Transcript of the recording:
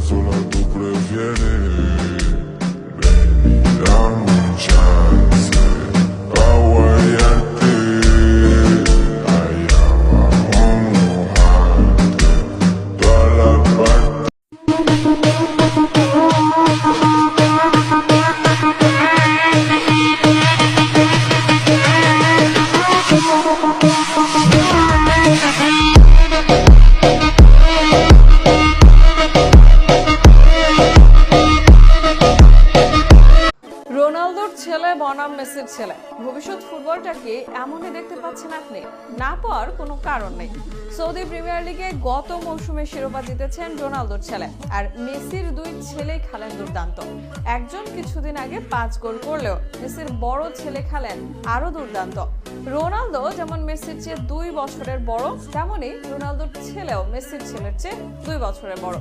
sola tú prefieres. Baby, dame un chance pa' guayarte. Allá abajo mojarte toda la parte. রোনালদোর ছেলে বনাম মেসির ছেলে, ভবিষ্যৎ ফুটবলটাকে এমনই দেখতে পাচ্ছেন আপনি? না পাওয়ার কোনো কারণ নেই। সৌদি প্রিমিয়ার লিগে গত মৌসুমে শিরোপা জিতেছেন রোনালদোর ছেলে, আর মেসির দুই ছেলেই খেলেন দুর্দান্ত। একজন কিছুদিন আগে 5 গোল করলেও মেসির বড় ছেলে খেলেন আরো দুর্দান্ত। রোনালদো যেমন মেসির চেয়ে 2 বছরের বড়, তেমনি রোনালদোর ছেলেও মেসির ছেলের চেয়ে 2 বছরের বড়।